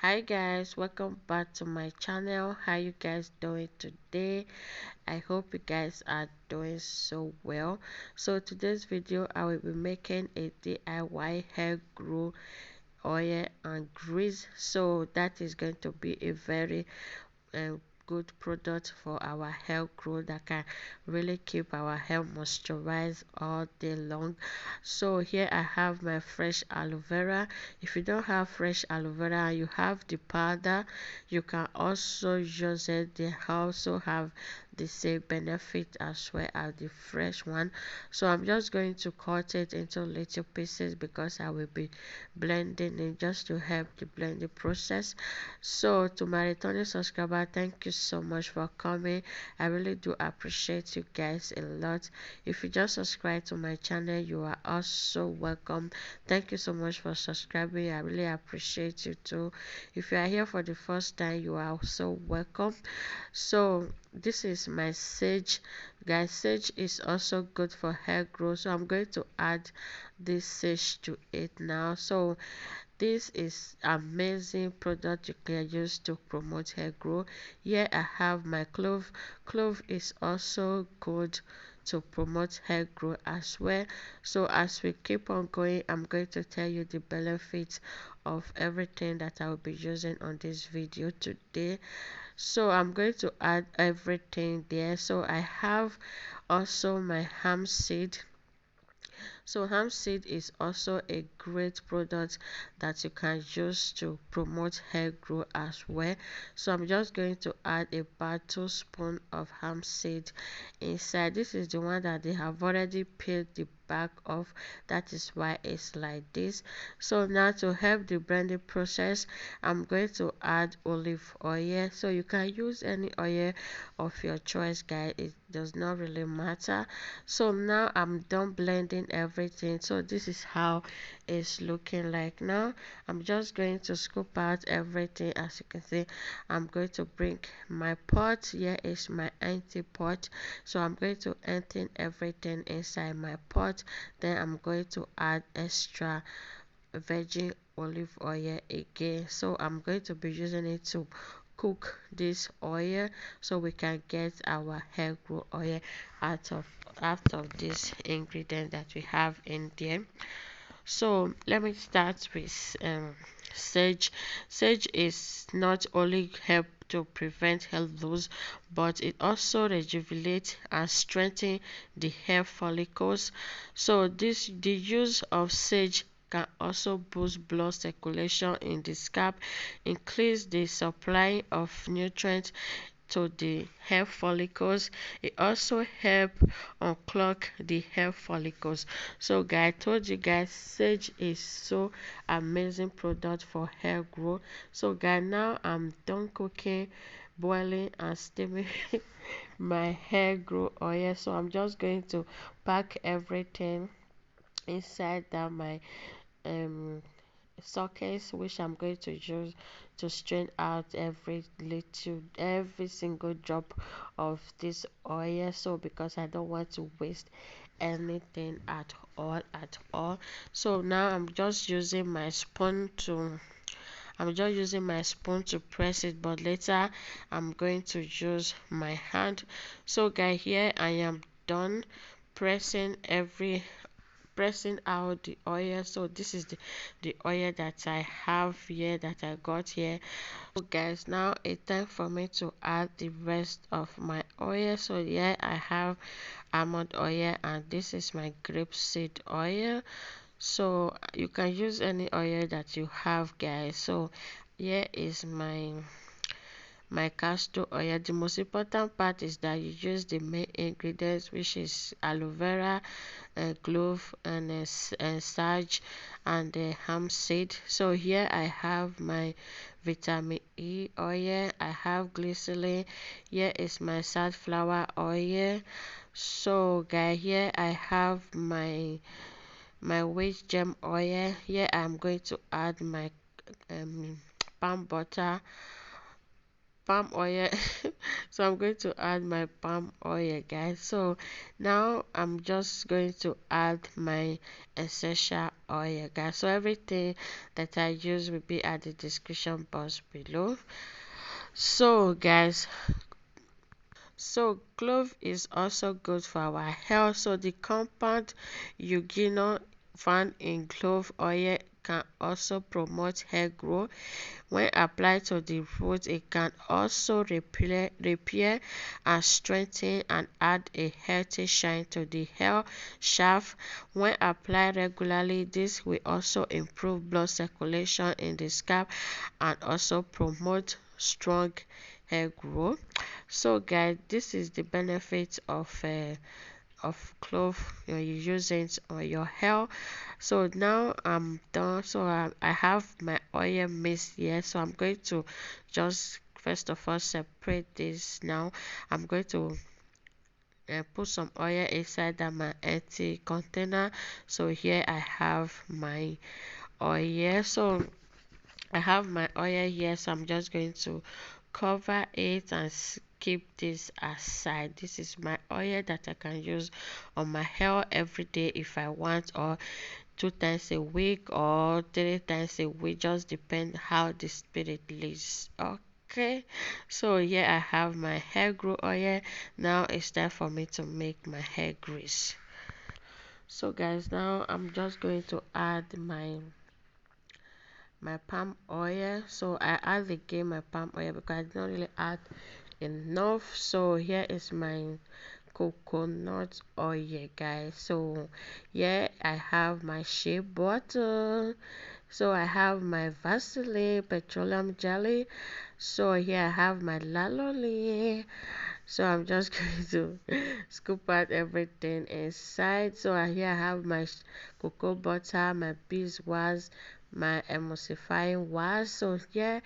Hi guys, welcome back to my channel. How you guys doing today? I hope you guys are doing so well. So today's video I will be making a DIY hair grow oil and grease. So that is going to be a very a good product for our hair growth that can really keep our hair moisturized all day long. So here I have my fresh aloe vera. If you don't have fresh aloe vera and you have the powder, you can also use it. They also have the same benefit as well as the fresh one. So I'm just going to cut it into little pieces because I will be blending it just to help the blending process. So to my returning subscriber, thank you so much for coming. I really do appreciate you guys a lot. If you just subscribe to my channel, you are also welcome. Thank you so much for subscribing. I really appreciate you too. If you are here for the first time, you are also welcome. So this is my sage, guys. Sage is also good for hair growth, so I'm going to add this sage to it now. So this is amazing product you can use to promote hair growth. Here I have my clove. Clove is also good to promote hair growth as well. So as we keep on going, I'm going to tell you the benefits of everything that I will be using on this video today. So I'm going to add everything there. So I have also my hemp seed. So hemp seed is also a great product that you can use to promote hair growth as well. So I'm just going to add about 2 spoons of hemp seed inside. This is the one that they have already peeled the back off. That is why it's like this. So now to help the blending process, I'm going to add olive oil. So you can use any oil of your choice, guys. It does not really matter. So now I'm done blending everything. So this is how it's looking like now. I'm just going to scoop out everything. As you can see, I'm going to bring my pot. Here is my empty pot. So I'm going to empty everything inside my pot. Then I'm going to add extra virgin olive oil again. So I'm going to be using it to cook this oil so we can get our hair grow oil out of this ingredient that we have in there. So let me start with sage. Sage is not only help to prevent hair loss, but it also rejuvenates and strengthens the hair follicles. So the use of sage can also boost blood circulation in the scalp, increase the supply of nutrients to the hair follicles. It also help unclog the hair follicles. So guys, I told you guys, sage is so amazing product for hair growth. So guys, now I'm done cooking, boiling and steaming my hair grow oil. So I'm just going to pack everything inside that my um sockets, which I'm going to use to strain out every single drop of this oil. So because I don't want to waste anything at all. So now I'm just using my spoon to press it, but later I'm going to use my hand. So guys, here I am done pressing out the oil. So this is the oil that I have here, that I got here. So guys, now it's time for me to add the rest of my oil. So here I have almond oil, and this is my grapeseed oil. So you can use any oil that you have, guys. So here is my castor oil. The most important part is that you use the main ingredients, which is aloe vera, clove, and sage, and hemp seed. So here I have my vitamin E oil, I have glycerin. Here is my safflower oil. So guys, here I have my wheat germ oil. Here I'm going to add my palm butter palm oil. So I'm going to add my palm oil, guys. So now I'm just going to add my essential oil, guys. So everything that I use will be at the description box below. So guys, so clove is also good for our health. So the compound eugenol found in clove oil can also promote hair growth. When applied to the root, it can also repair and strengthen and add a healthy shine to the hair shaft. When applied regularly, this will also improve blood circulation in the scalp and also promote strong hair growth. So guys, this is the benefit of clove when you use it on your hair. So now I'm done. So I have my oil mix here, so I'm going to just first of all separate this. Now I'm going to put some oil inside that my empty container. So here I have my oil. So I have my oil here, so I'm just going to cover it and keep this aside. This is my oil that I can use on my hair every day if I want, or 2 times a week or 3 times a week, just depend how the spirit leads. Okay, so here I have my hair grow oil. Now it's time for me to make my hair grease. So guys, now I'm just going to add my palm oil. So I add again my palm oil because I did not really add enough. So here is my coconut oil, guys. So here I have my shea butter. So I have my Vaseline petroleum jelly. So here I have my aloe. So I'm just going to scoop out everything inside. So here I have my cocoa butter, my beeswax, my emulsifying wax. So here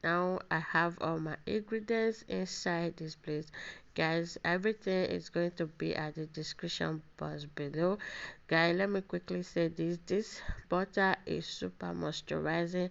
now I have all my ingredients inside this place, guys. Everything is going to be at the description box below. Guys, let me quickly say this butter is super moisturizing,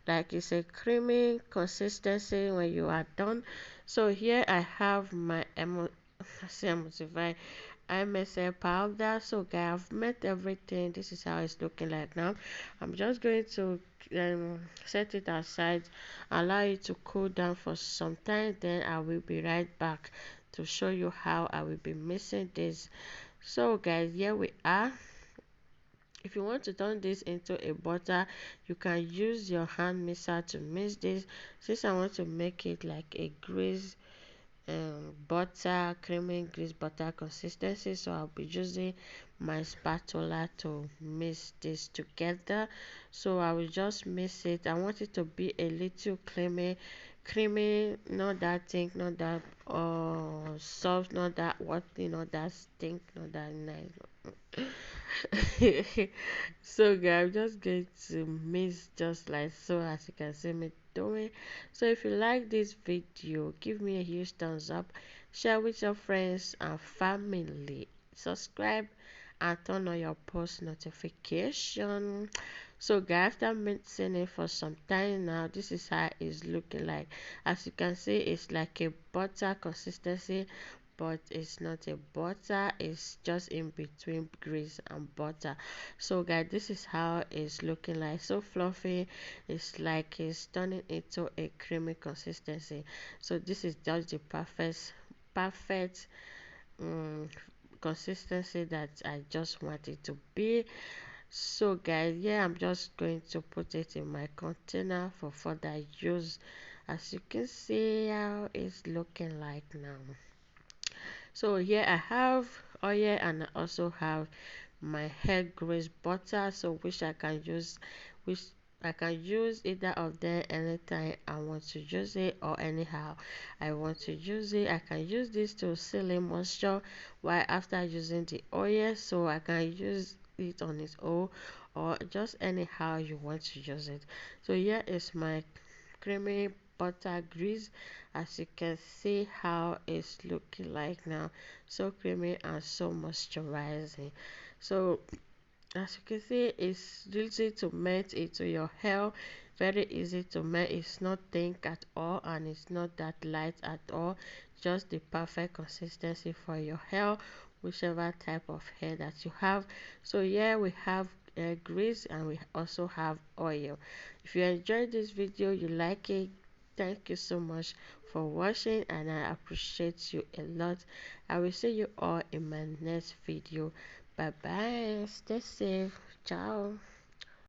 like it's a creamy consistency when you are done. So here I have my emulsify MSL powder. So guys, I've made everything. This is how it's looking like now. I'm just going to set it aside, allow it to cool down for some time, then I will be right back to show you how I will be mixing this. So guys, here we are. If you want to turn this into a butter, you can use your hand mixer to mix this. Since I want to make it like a grease butter, creamy grease butter consistency, so I'll be using my spatula to mix this together. So I will just mix it. I want it to be a little creamy, not that thick, not that soft, not that what, not that stink, not that nice. So guys, I'm just going to mix just like so, as you can see me doing. So if you like this video, give me a huge thumbs up, share with your friends and family, subscribe and turn on your post notification. So guys, after mixing it for some time now, this is how it's looking like. As you can see, it's like a butter consistency, but it's not a butter, it's just in between grease and butter. So guys, this is how it's looking like. So fluffy, it's like it's turning into a creamy consistency. So this is just the perfect um, consistency that I just want it to be. So guys, yeah, I'm just going to put it in my container for further use. As you can see how it's looking like now. So here I have oil and I also have my hair grease butter, so which I can use either of them anytime I want to use it, or anyhow I want to use it. I can use this to seal in moisture while after using the oil, so I can use it on its own or just anyhow you want to use it. So here is my creamy butter grease. As you can see how it's looking like now, so creamy and so moisturizing. So as you can see, it's easy to melt into your hair. very easy to make. It's not thick at all and it's not that light at all, just the perfect consistency for your hair, whichever type of hair that you have. So yeah, we have grease and we also have oil. If you enjoyed this video, you like it, thank you so much for watching and I appreciate you a lot. I will see you all in my next video. Bye bye, stay safe, ciao.